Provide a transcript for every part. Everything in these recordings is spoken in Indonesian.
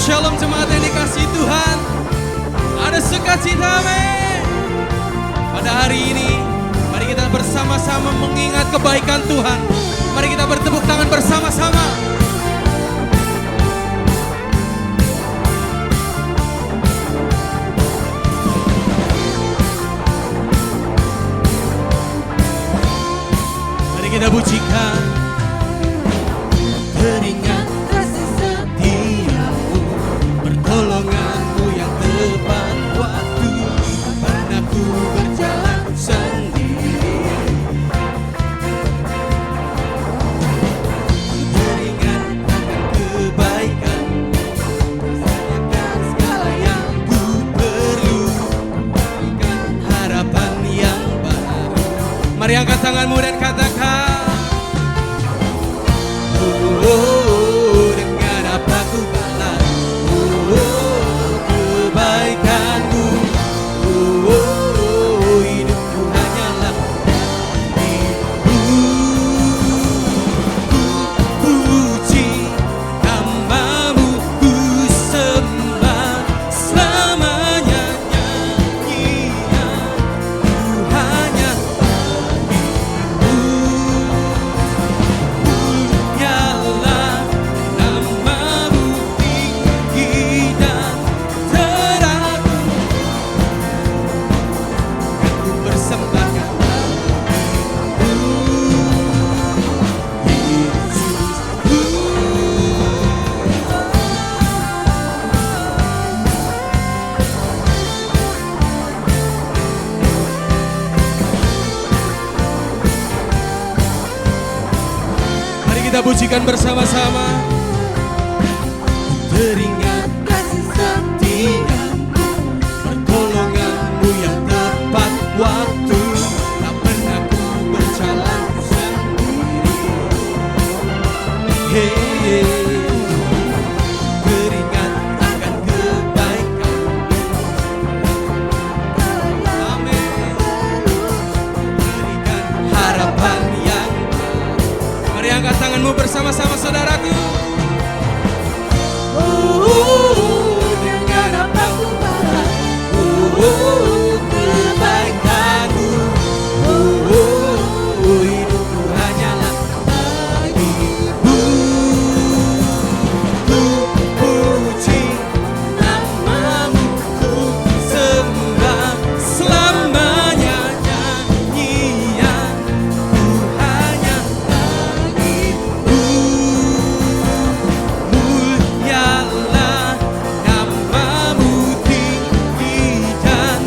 Shalom jemaat yang dikasihi Tuhan. Ada sukacita, amin. Pada hari ini, mari kita bersama-sama mengingat kebaikan Tuhan. Mari kita bertepuk tangan bersama-sama. Mari kita pujikan. Teringat kasih setiamu, pertolonganmu yang tepat waktu. Pernah ku berjalan sendiri, teringat akan kebaikan, rasakan segala yang ku perlu, berikan harapan yang baru. Mari angkat tanganmu dan katakan, dengan apa ku balas kebaikanmu. Hidupku hanyalah bagimu. Ku puji namamu, ku sembah selamanya. Nyanyian ku hanya bagimu. Munyalah namamu tinggi dan teragung, kan ku persembahkan bagimu, Yesusku. Mari kita pujikan bersama-sama. Teringat kasih setiamu, pertolonganmu yang tepat waktu. Tak pernah ku berjalan sendiri. Teringat akan kebaikan. Amin. Berikan harapan yang baru. Mari angkat tanganmu bersama-sama, saudaraku. Dengan apa ku balas kebaikanmu. Hidupku hanyalah bagimu. Ku puji namamu, ku sembah selamanya. Nyanyian ku hanya bagimu. Munyalah namamu tinggi dan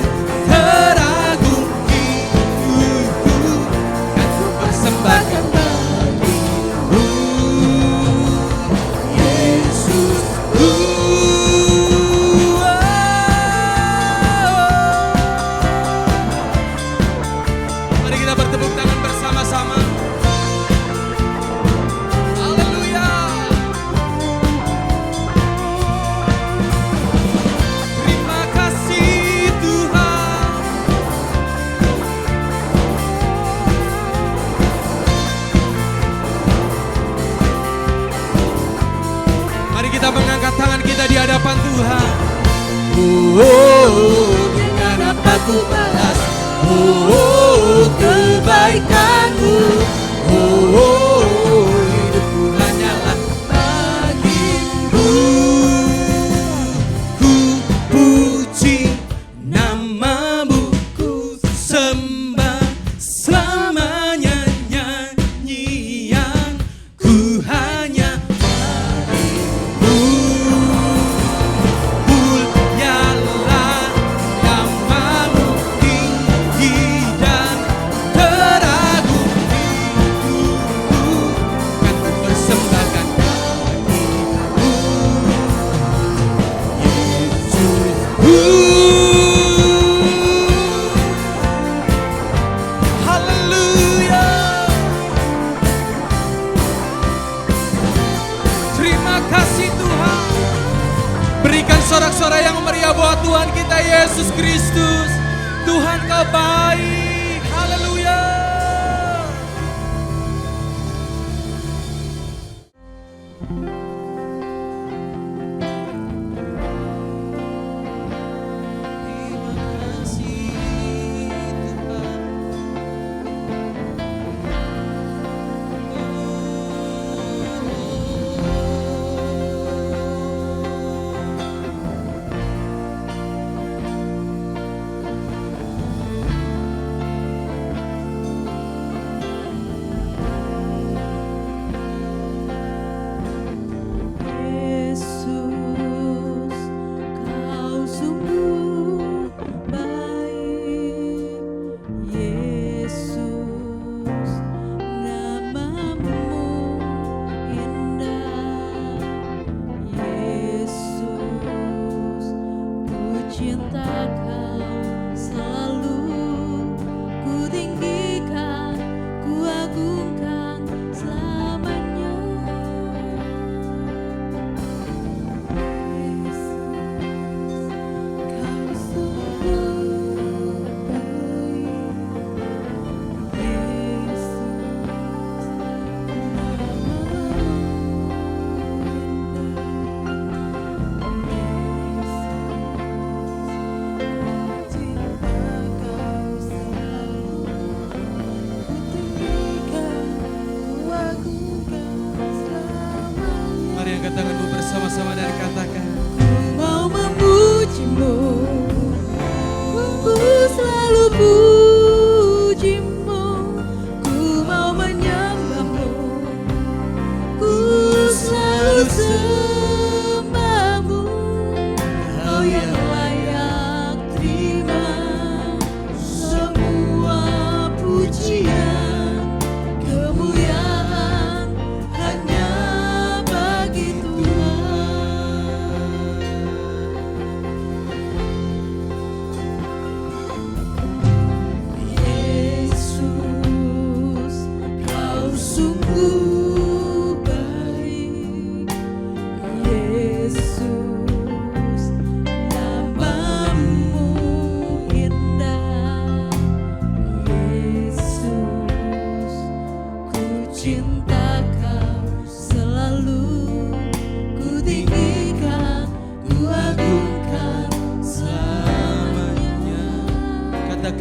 teragung. Hidupku kan ku persembahkan bagimu, Yesusku. Mari kita bertepuk tangan bersama-sama. Haleluya. Terima kasih Tuhan. Mari kita mengangkat tangan kita di hadapan Tuhan. Dengan apa ku balas kebaikanmu. Hidupku hanyalah bagimu. Ku puji namamu, ku sembah selamanya. Nyanyian ku hanya bagimu. Munyalah namamu tinggi dan teragung. Hidupku kan ku persembahkan bagimu, Yesusku. Haleluya. Terima kasih Tuhan. Berikan sorak-sorai yang meriah buat Tuhan kita Yesus Kristus. Tuhan Kau baik. Haleluya.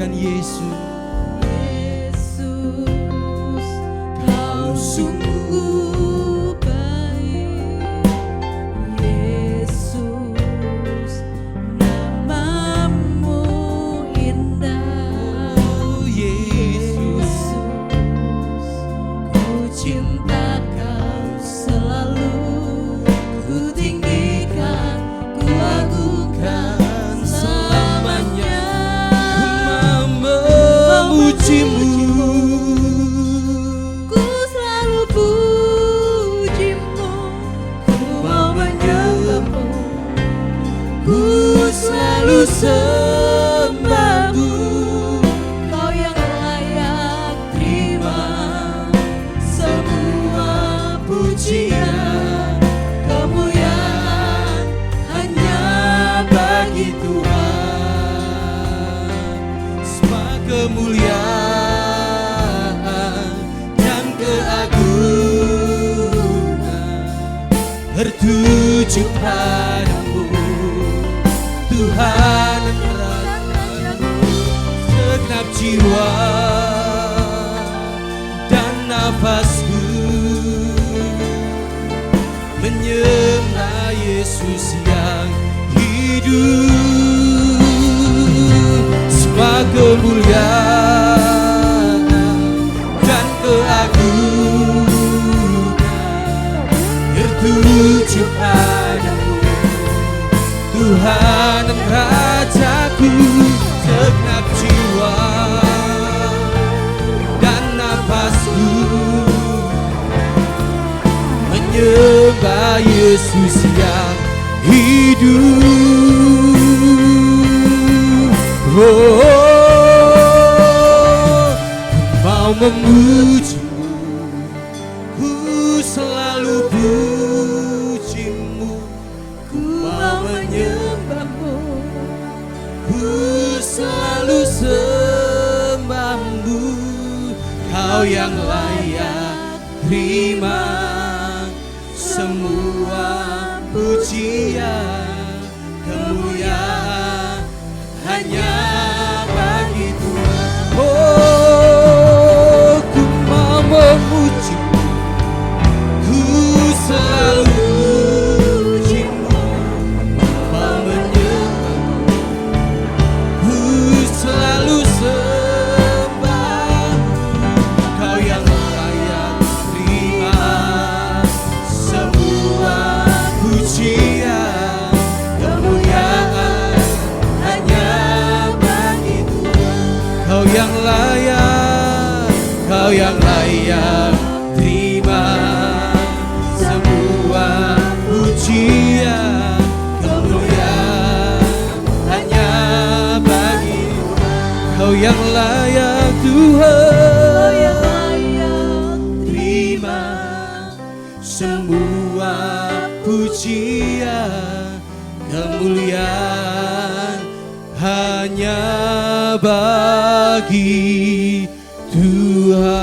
Tuhan Yesus. Yesus, Kau sungguh baik. Yesus, namamu indah. Oh Yesus, Ku cinta Kau selalu, ku tinggikan, ku agungkan selamanya. memujimu, Ku selalu pujimu, ku mau menyembahmu, ku selalu sembahmu. Kau yang layak terima semua pujian, kemuliaan hanya bagi Tuhan. semua kemuliaan dan keagungan tertuju padamu, Tuhan dan Raja-Mu. Segenap jiwa dan nafasku menyembah Yesus yang hidup. Semua kemuliaan dan keagungan tertuju padamu, Tuhan dan Rajaku. Segenap jiwa dan nafasku menyembah Yesus yang hidup. Oh, ku mau memujimu, ku selalu pujimu, ku mau menyembahmu, ku selalu sembahmu. Kau yang layak terima semua pujian, kemuliaan hanya bagi Tuhan. Oh, ku mau memujimu, ku selalu pujimu, mau menyembahmu, ku selalu sembah. Kau yang layak terima semua pujian, kemuliaan hanya bagi Tuhan. Kau yang layak, Kau yang layak terima semua pujian, kemuliaan hanya bagi Tuhan. Kau yang layak Tuhan, yang layak terima semua pujian, kemuliaan hanya bagi Tuhan.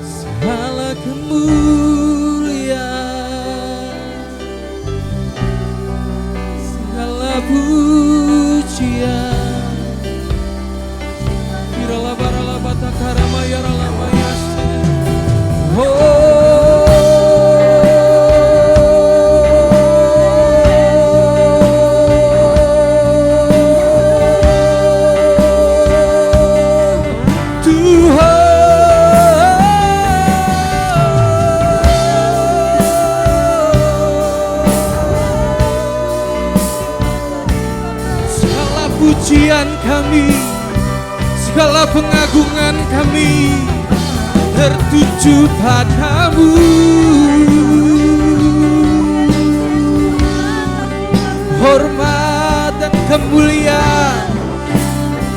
Segala kemuliaan, segala pujian, Irala barala bata karama yarala mayase. Segala pujian kami, segala pengagungan kami tertuju padamu. Hormat dan kemuliaan,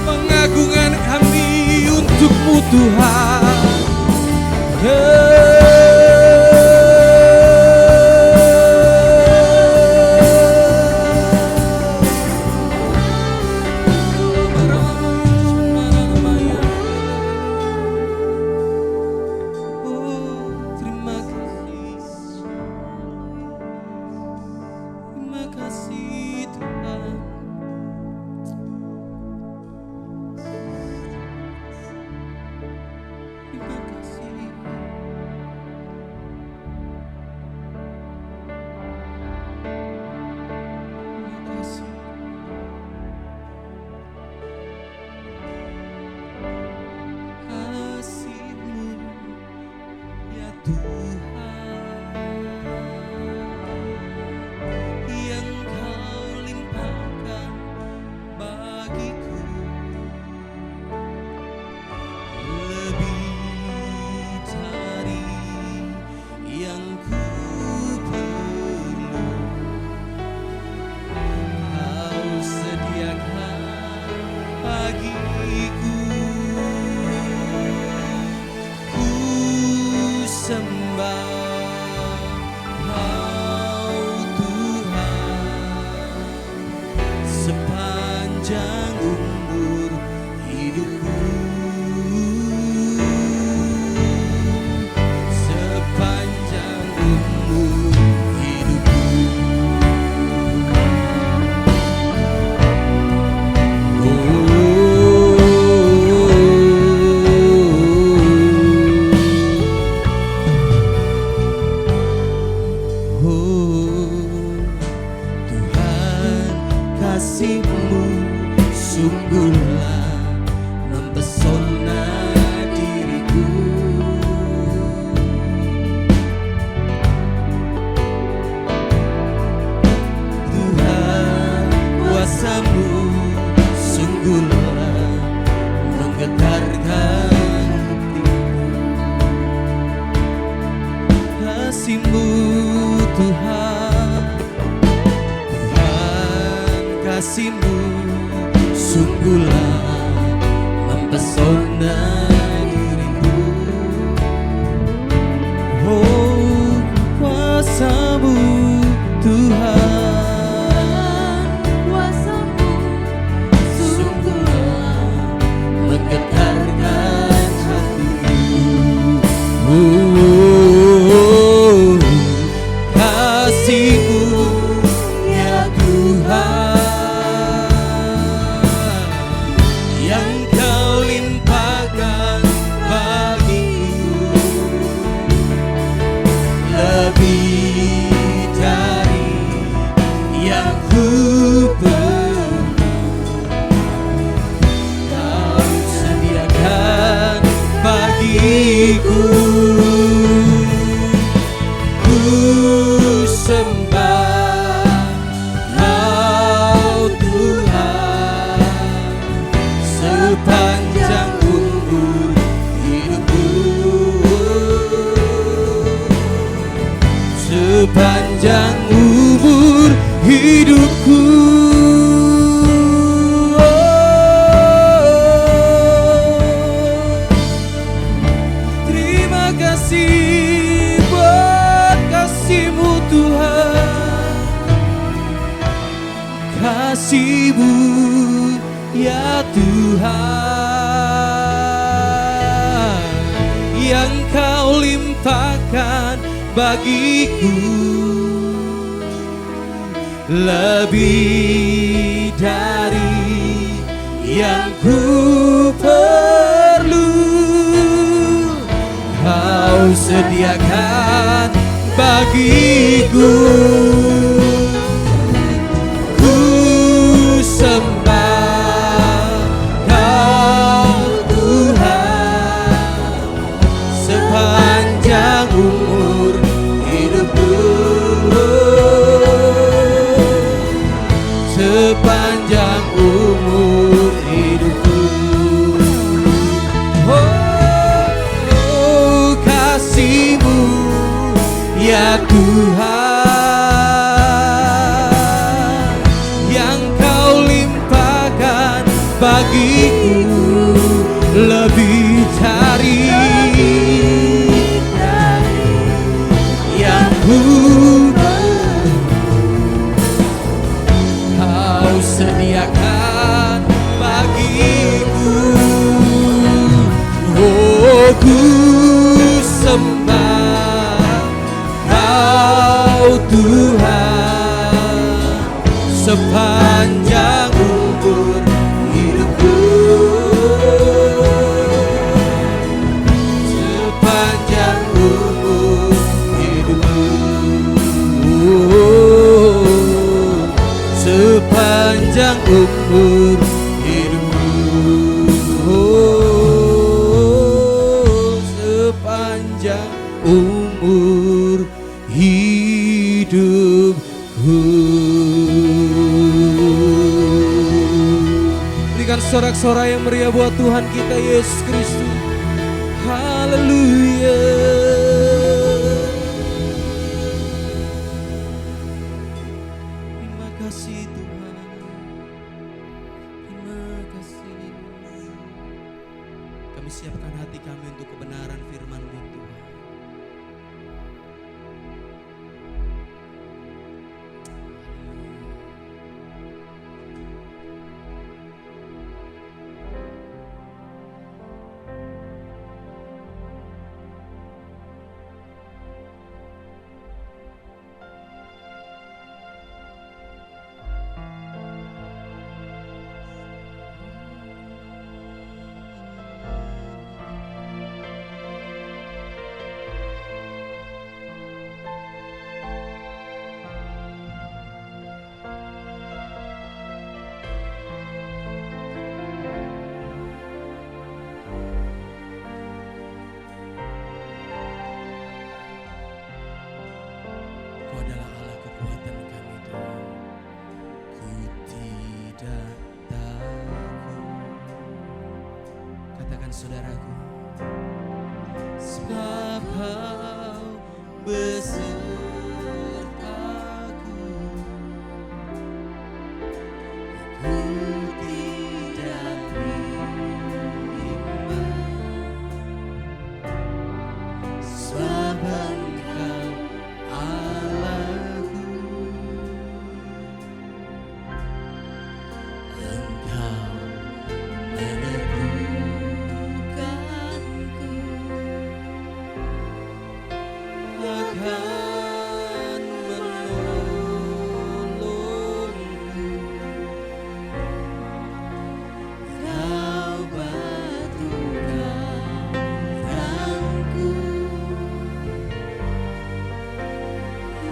pengagungan kami untuk-Mu Tuhan. kasih-Mu sungguhlah mempesona diriku. Tuhan, kuasa-Mu sungguhlah menggetarkan hatiku. Kasih-Mu Tuhan, Tuhan, kasih-Mu sungguhlah mempesona diriku. Oh, kuasa-Mu Tuhan, kuasa-Mu sungguhlah menggetarkan hatiku. Oh, kasih-Mu ya Tuhan, yang Kau limpahkan bagiku, lebih dari yang ku perlu. Kau sediakan bagiku. Ku sembah Kau Tuhan sepanjang umur hidupku, sepanjang umur hidupku. Terima kasih buat kasih-Mu Tuhan, kasih-Mu ya Tuhan, yang Kau limpahkan bagiku, lebih dari yang ku perlu. Kau sediakan bagiku. Ku sembah Kau Tuhan sepanjang umur hidupku, sepanjang umur hidupku. Oh, kasih-Mu ya Tuhan, yang Kau limpahkan bagiku, lebih dari yang ku perlu. Kau sediakan bagiku. Oh, ku sembah Kau Tuhan sepanjang umur hidupku, sepanjang umur hidupku. Oh, sepanjang umur hidupku. Oh, sepanjang umur hidupku. Berikan sorak-sorai yang meriah buat Tuhan kita Yesus Kristus. Haleluya. Terima kasih Tuhan. Terima kasih. Kami siapkan hati kami untuk kebenaran firman-Mu Tuhan. saudaraku. Sebab kau besertaku, ku tidak bimbang. Sebab Engkau Allahku, Engkau meneguhkanku, akan menolongku. Kau batu karangku,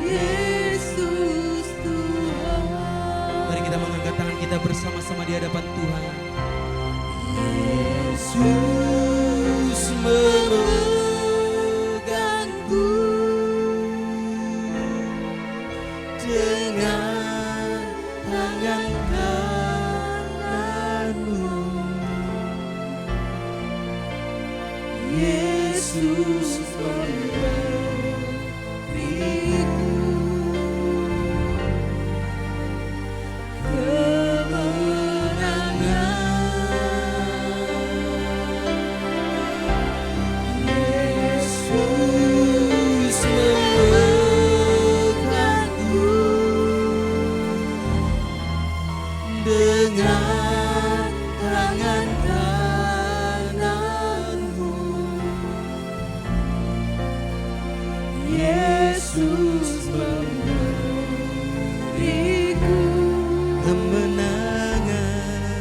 Yesus Tuhan. Mari kita mengangkat tangan kita bersama-sama di hadapan Tuhan. Yesus memegangku dengan tangan kananmu. Yesus memberiku Yesus memegangku dengan tangan kananmu. Yesus memberiku kemenangan.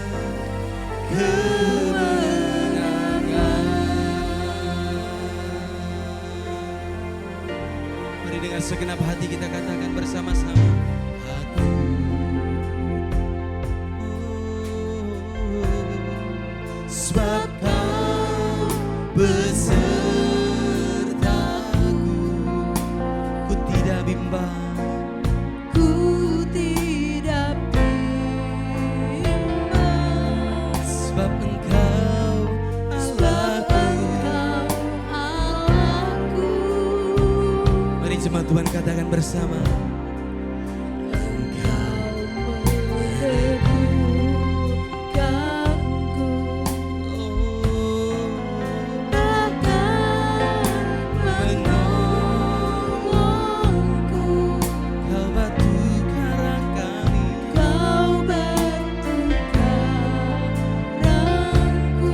Mari dengan segenap hati kita katakan bersama-sama. Aku, sebab Kau besertaku, ku tidak bimbang. Ku tidak bimbang. Sebab Engkau Allahku. Mari jemaat Tuhan katakan bersama. Engkau meneguhkanku, akan menolongku. Kau batu karang kami, Kau batu karangku.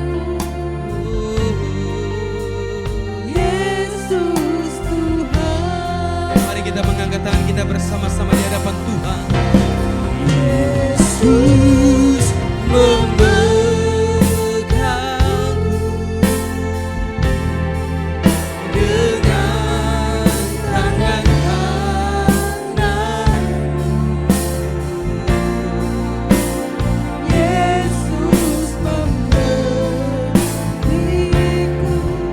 Yesus Tuhan. Mari kita mengangkat tangan kita bersama-sama di hadapan Tuhan. Yesus memegangku dengan tangan kananmu. Yesus memberiku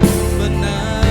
kemenangan.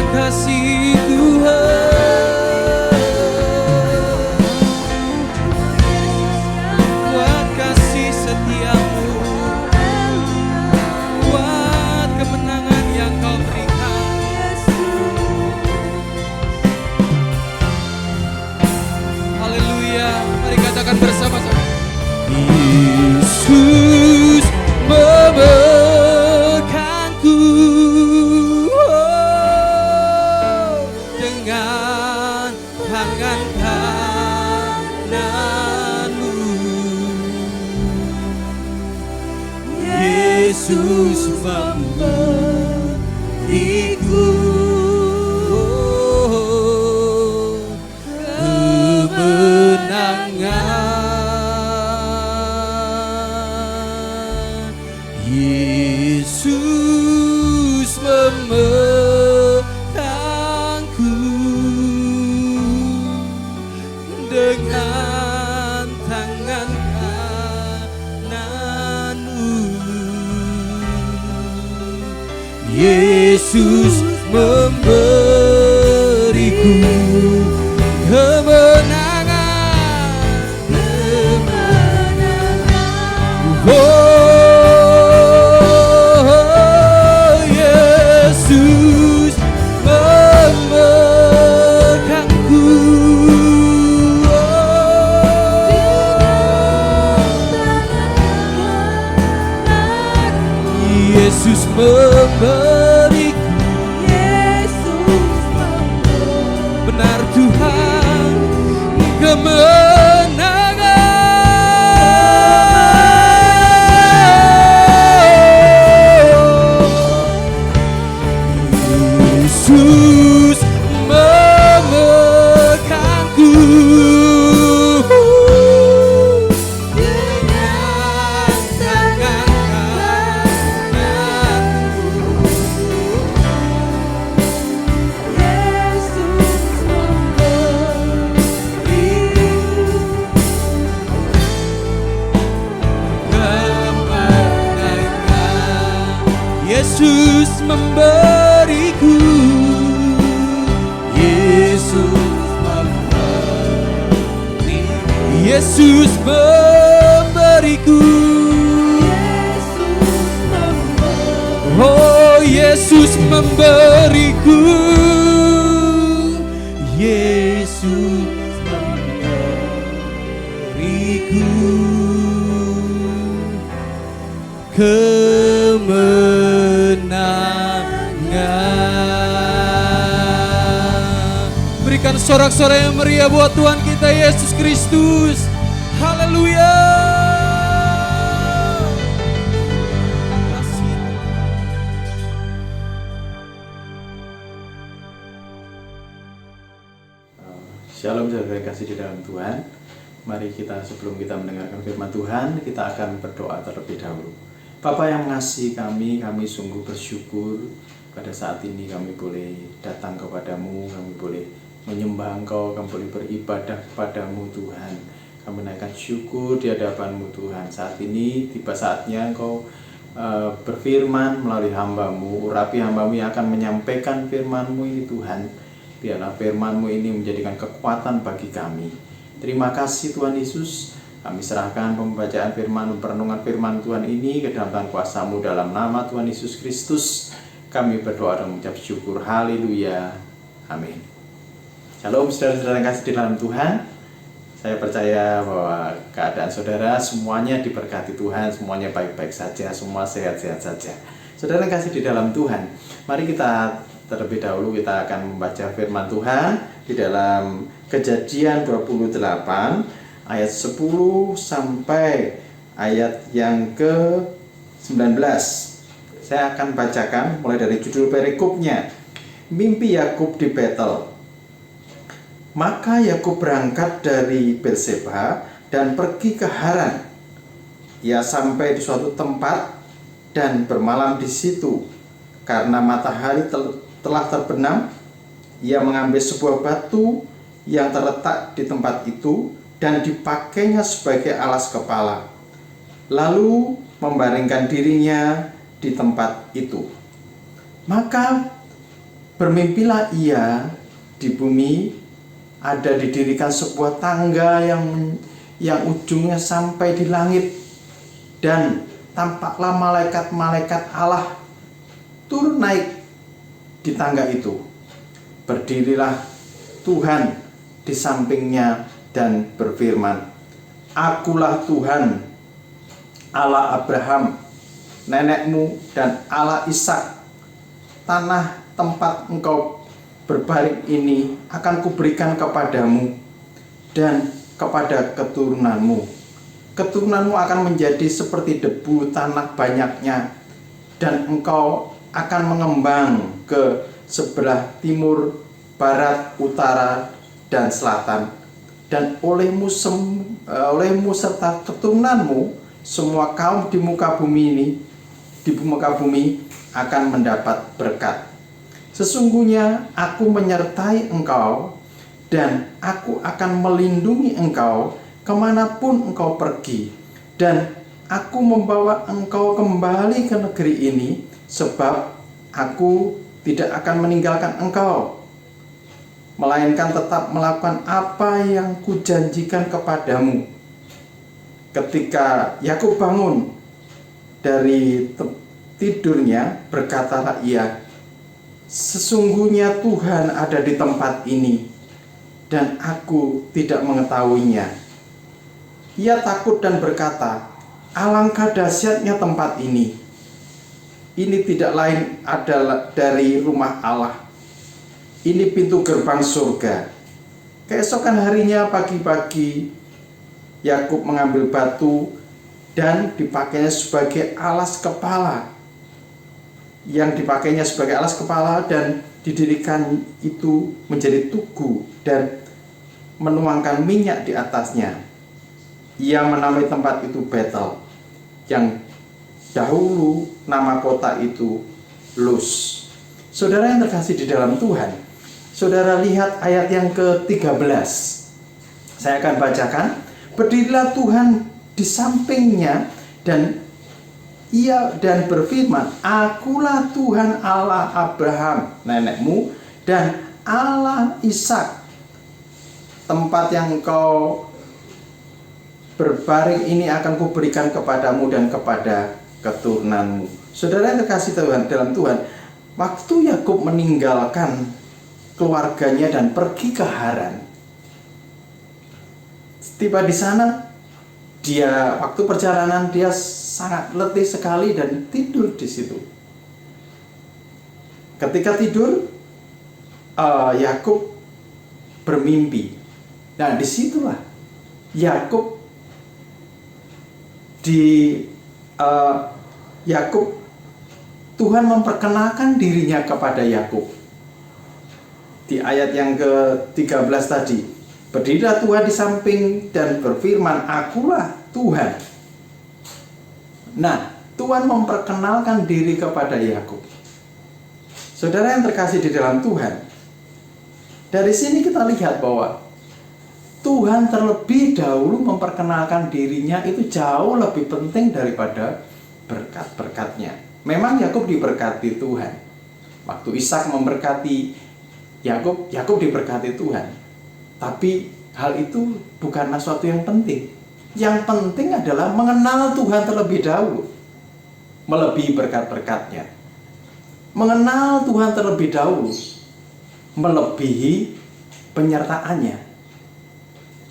kasih Tuhan, buat kasih setiamu, buat kemenangan yang kau berikan. Haleluya, mari katakan bersama-sama. Yesus memegangku dengan memberiku kemenangan. Yesus memelangku dengan tangan kananmu. Yesus memberiku kemenangan. Oh, Yesus memegangku. Yesus memberiku. Benar Tuhan, kemenangan. Yesus memegangku dengan tangan kananku. Yesus memberiku. Yesus memberiku. Oh, Yesus memberiku. Yesus memberiku kemenangan. Berikan sorak-sorai yang meriah buat Tuhan kita Yesus Kristus. Haleluya. Shalom saudara kasih di dalam Tuhan. Mari kita sebelum kita mendengarkan firman Tuhan, kita akan berdoa terlebih dahulu. Bapa yang mengasihi kami sungguh bersyukur pada saat ini kami boleh datang kepadamu, kami boleh menyembah Engkau, kami boleh beribadah kepadamu Tuhan. Kami naikkan syukur di hadapan-Mu Tuhan. Saat ini tiba saatnya Engkau berfirman melalui hamba-Mu, urapi hamba-Mu yang akan menyampaikan firman-Mu ini Tuhan. Biarlah firman-Mu ini menjadikan kekuatan bagi kami. Terima kasih Tuhan Yesus. Kami serahkan pembacaan firman, perenungan firman Tuhan ini ke dalam tangan kuasa-Mu dalam nama Tuhan Yesus Kristus. Kami berdoa dan mengucap syukur. Haleluya. Amin. Shalom saudara-saudara yang kasih di dalam Tuhan. Saya percaya bahwa keadaan saudara semuanya diberkati Tuhan, semuanya baik-baik saja, semua sehat-sehat saja. Saudara yang kasih di dalam Tuhan, mari kita terlebih dahulu kita akan membaca firman Tuhan di dalam Kejadian 28 ayat 10 sampai ayat yang ke-19. Saya akan bacakan mulai dari judul perikopnya, Mimpi Yakub di Betel. Maka Yakub berangkat dari Berseba dan pergi ke Haran. Ia sampai di suatu tempat dan bermalam di situ. Karena matahari telah terbenam, ia mengambil sebuah batu yang terletak di tempat itu dan dipakainya sebagai alas kepala. Lalu membaringkan dirinya di tempat itu. Maka bermimpilah ia, di bumi ada didirikan sebuah tangga yang ujungnya sampai di langit, dan tampaklah malaikat-malaikat Allah turun naik di tangga itu. Berdirilah Tuhan di sampingnya dan berfirman, Akulah Tuhan, Allah Abraham, nenekmu, dan Allah Ishak. Tanah tempat engkau berbaring ini akan kuberikan kepadamu dan kepada keturunanmu. Keturunanmu akan menjadi seperti debu tanah banyaknya, dan engkau akan mengembang ke sebelah timur, barat, utara, dan selatan. Dan olehmu serta keturunanmu semua kaum di muka bumi akan mendapat berkat. Sesungguhnya aku menyertai engkau, dan aku akan melindungi engkau kemanapun engkau pergi, dan aku membawa engkau kembali ke negeri ini, sebab aku tidak akan meninggalkan engkau, melainkan tetap melakukan apa yang kujanjikan kepadamu. Ketika Yakub bangun dari tidurnya, berkatalah ia, sesungguhnya Tuhan ada di tempat ini, dan aku tidak mengetahuinya. Ia takut dan berkata, alangkah dahsyatnya tempat ini. Ini tidak lain adalah dari rumah Allah. Ini pintu gerbang surga. Keesokan harinya pagi-pagi, Yakub mengambil batu dan dipakainya sebagai alas kepala. Yang dipakainya sebagai alas kepala dan didirikan itu menjadi tugu dan menuangkan minyak di atasnya. Ia menamai tempat itu Betel, yang dahulu nama kota itu Luz. Saudara yang terkasih di dalam Tuhan, saudara lihat ayat yang ke-13. Saya akan bacakan. Berdirilah Tuhan di sampingnya, dan ia dan berfirman, akulah Tuhan Allah Abraham nenekmu dan Allah Ishak. Tempat yang engkau berbaring ini akan kuberikan kepadamu dan kepada keturunanmu. Saudara yang terkasih Tuhan dalam Tuhan, waktu Yakub meninggalkan keluarganya dan pergi ke Haran, tiba di sana, waktu perjalanan dia sangat letih sekali dan tidur di situ. Ketika tidur, Yakub bermimpi. Nah, disitulah Yakub Tuhan memperkenalkan dirinya kepada Yakub. Di ayat yang ke-13 tadi, berdirilah Tuhan di samping dan berfirman, akulah Tuhan. Nah, Tuhan memperkenalkan diri kepada Yakub. Saudara yang terkasih di dalam Tuhan, dari sini kita lihat bahwa Tuhan terlebih dahulu memperkenalkan dirinya itu jauh lebih penting daripada berkat-berkatnya. Memang Yakub diberkati Tuhan. Waktu Ishak memberkati Yakub, Yakub diberkati Tuhan. Tapi hal itu bukanlah suatu yang penting. Yang penting adalah mengenal Tuhan terlebih dahulu, melebihi berkat-berkatnya. Mengenal Tuhan terlebih dahulu, melebihi penyertaannya.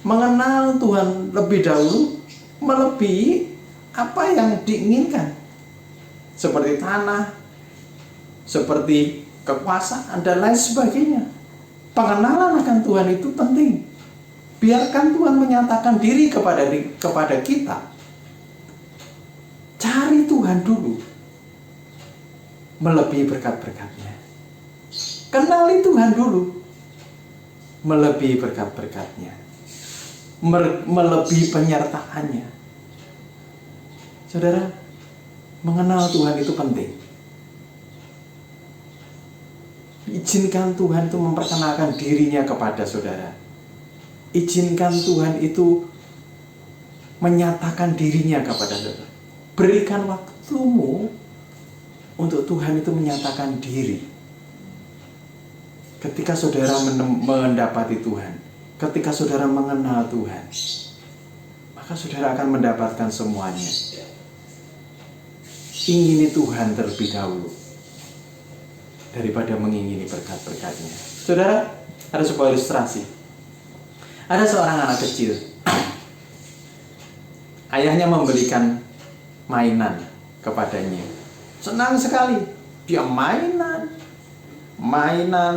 Mengenal Tuhan lebih dahulu, melebihi apa yang diinginkan. Seperti tanah, seperti kekuasaan, dan lain sebagainya. Pengenalan akan Tuhan itu penting. Biarkan Tuhan menyatakan diri kepada kita. Cari Tuhan dulu, melebihi berkat-berkatnya. Kenali Tuhan dulu, melebihi berkat-berkatnya, melebihi penyertaannya. Saudara, mengenal Tuhan itu penting. Izinkan Tuhan itu memperkenalkan dirinya kepada saudara. Izinkan Tuhan itu menyatakan dirinya kepada saudara. Berikan waktumu untuk Tuhan itu menyatakan diri. Ketika saudara mendapati Tuhan, ketika saudara mengenal Tuhan, maka saudara akan mendapatkan semuanya. Ingini Tuhan terlebih dahulu daripada mengingini berkat-berkatnya. Saudara, ada sebuah ilustrasi. Ada seorang anak kecil. Ayahnya membelikan mainan kepadanya. Senang sekali. Dia mainan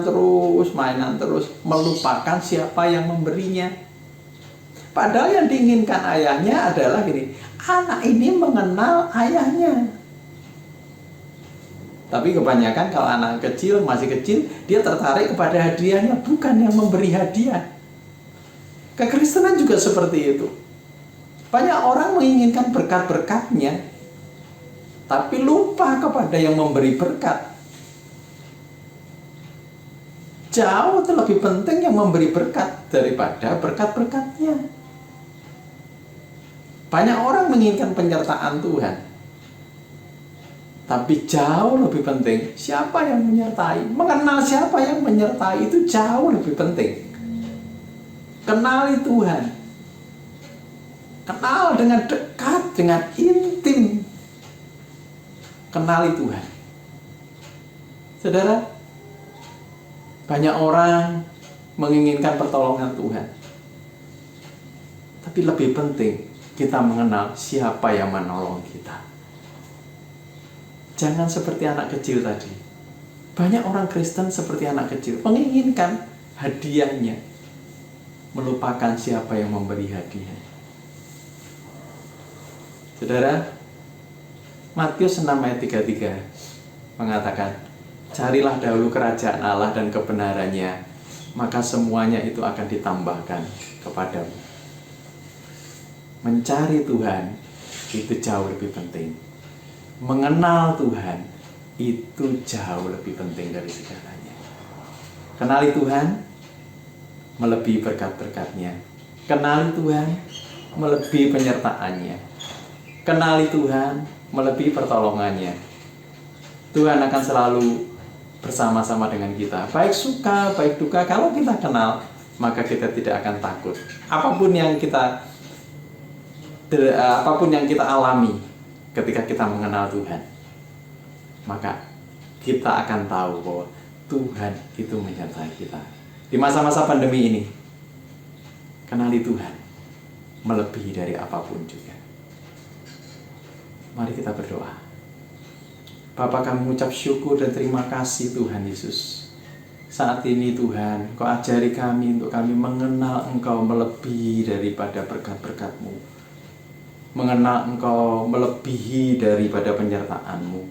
terus, melupakan siapa yang memberinya. Padahal yang diinginkan ayahnya adalah gini, anak ini mengenal ayahnya. Tapi kebanyakan kalau anak kecil, masih kecil, dia tertarik kepada hadiahnya, bukan yang memberi hadiah. Kekristenan juga seperti itu. Banyak orang menginginkan berkat-berkatnya, tapi lupa kepada yang memberi berkat. Jauh lebih penting yang memberi berkat daripada berkat-berkatnya. Banyak orang menginginkan penyertaan Tuhan, tapi jauh lebih penting siapa yang menyertai. Mengenal siapa yang menyertai itu jauh lebih penting. Kenali Tuhan. Kenal dengan dekat, dengan intim. Kenali Tuhan. Saudara, banyak orang menginginkan pertolongan Tuhan. Tapi lebih penting kita mengenal siapa yang menolong kita. Jangan seperti anak kecil tadi. Banyak orang Kristen seperti anak kecil, menginginkan hadiahnya, melupakan siapa yang memberi hadiah. Saudara, Matius 6 ayat 33 mengatakan, carilah dahulu kerajaan Allah dan kebenarannya, maka semuanya itu akan ditambahkan kepadamu. Mencari Tuhan itu jauh lebih penting. Mengenal Tuhan itu jauh lebih penting dari segalanya. Kenali Tuhan melebihi berkat-berkatnya. Kenali Tuhan melebihi penyertaannya. Kenali Tuhan melebihi pertolongannya. Tuhan akan selalu bersama-sama dengan kita. Baik suka, baik duka, kalau kita kenal, maka kita tidak akan takut. Apapun yang kita alami ketika kita mengenal Tuhan, maka kita akan tahu bahwa Tuhan itu menyertai kita. Di masa-masa pandemi ini, kenali Tuhan melebihi dari apapun juga. Mari kita berdoa. Bapa, kami mengucap syukur dan terima kasih Tuhan Yesus. Saat ini Tuhan, Kau ajari kami untuk kami mengenal Engkau melebihi daripada berkat-berkat-Mu. Mengenal Engkau melebihi daripada penyertaan-Mu.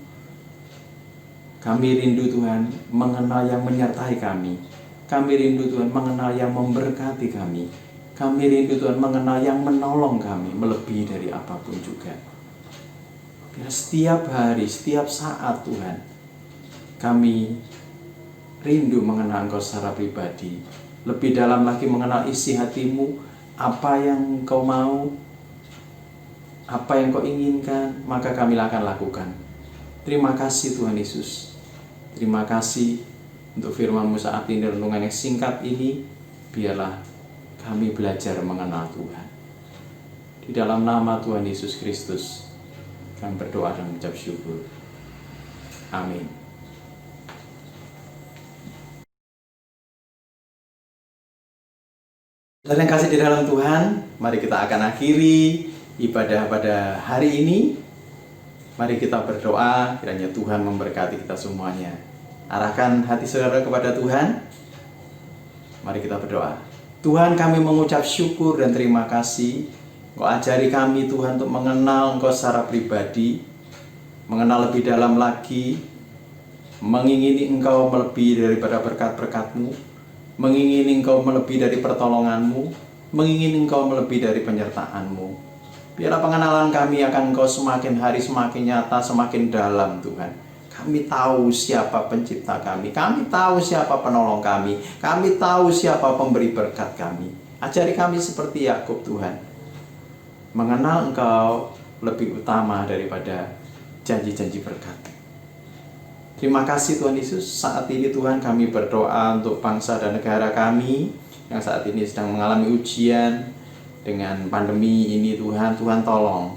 Kami rindu Tuhan mengenal yang menyertai kami. Kami rindu Tuhan mengenal yang memberkati kami. Kami rindu Tuhan mengenal yang menolong kami melebihi dari apapun juga. Biar setiap hari, setiap saat Tuhan, kami rindu mengenal Engkau secara pribadi. Lebih dalam lagi mengenal isi hati-Mu, apa yang Engkau mau, apa yang Kau inginkan, maka kami akan lakukan. Terima kasih Tuhan Yesus. Terima kasih untuk firman-Mu saat ini, renungan yang singkat ini. Biarlah kami belajar mengenal Tuhan. Di dalam nama Tuhan Yesus Kristus, kami berdoa dan mengucap syukur. Amin. Dan yang kasih di dalam Tuhan, mari kita akan akhiri ibadah pada hari ini. Mari kita berdoa, kiranya Tuhan memberkati kita semuanya. Arahkan hati saudara kepada Tuhan. Mari kita berdoa. Tuhan, kami mengucap syukur dan terima kasih. Engkau ajari kami Tuhan untuk mengenal Engkau secara pribadi, mengenal lebih dalam lagi, mengingini Engkau melebihi daripada berkat-berkat-Mu, mengingini Engkau melebihi dari pertolongan-Mu, mengingini Engkau melebihi dari penyertaan-Mu. Biarlah pengenalan kami akan Engkau semakin hari semakin nyata, semakin dalam Tuhan. Kami tahu siapa pencipta kami tahu siapa penolong kami tahu siapa pemberi berkat kami. Ajari kami seperti Yakub Tuhan, mengenal Engkau lebih utama daripada janji-janji berkat. Terima kasih Tuhan Yesus. Saat ini Tuhan kami berdoa untuk bangsa dan negara kami yang saat ini sedang mengalami ujian dengan pandemi ini. Tuhan tolong.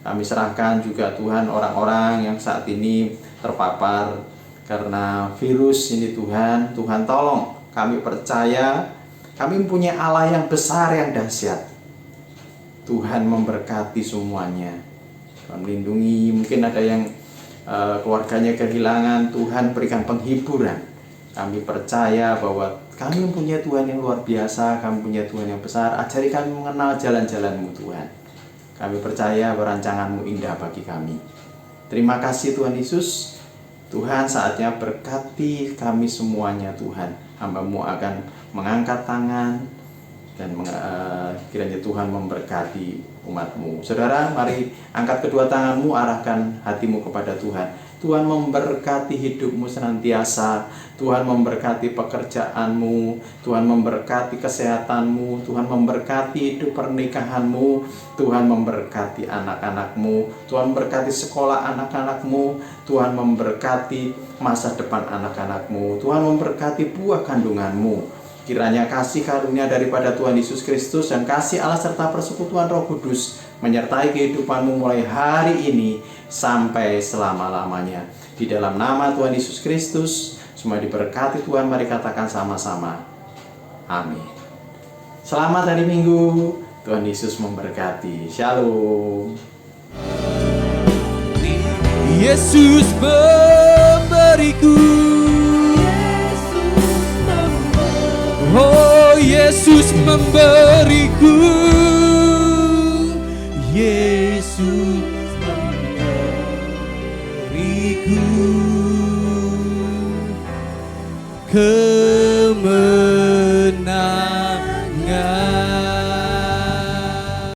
Kami serahkan juga Tuhan orang-orang yang saat ini terpapar karena virus ini Tuhan tolong. Kami percaya kami mempunyai Allah yang besar, yang dahsyat. Tuhan memberkati semuanya. Tuhan melindungi, mungkin ada yang keluarganya kehilangan, Tuhan berikan penghiburan. Kami percaya bahwa kami mempunyai Tuhan yang luar biasa, kami punya Tuhan yang besar. Ajari kami mengenal jalan-jalan-Mu Tuhan. Kami percaya bahwa rancangan-Mu indah bagi kami. Terima kasih Tuhan Yesus. Tuhan, saatnya berkati kami semuanya Tuhan. Hamba-Mu akan mengangkat tangan dan kiranya Tuhan memberkati umat-Mu. Saudara, mari angkat kedua tanganmu, arahkan hatimu kepada Tuhan. Tuhan memberkati hidupmu senantiasa. Tuhan memberkati pekerjaanmu. Tuhan memberkati kesehatanmu. Tuhan memberkati hidup pernikahanmu. Tuhan memberkati anak-anakmu. Tuhan memberkati sekolah anak-anakmu. Tuhan memberkati masa depan anak-anakmu. Tuhan memberkati buah kandunganmu. Kiranya kasih karunia daripada Tuhan Yesus Kristus dan kasih Allah serta persekutuan Roh Kudus menyertai kehidupanmu mulai hari ini sampai selama-lamanya. Di dalam nama Tuhan Yesus Kristus, semua diberkati Tuhan, mari katakan sama-sama. Amin. Selamat hari Minggu, Tuhan Yesus memberkati. Shalom. Yesus memberiku, oh Yesus memberiku, Yesus memberiku kemenangan.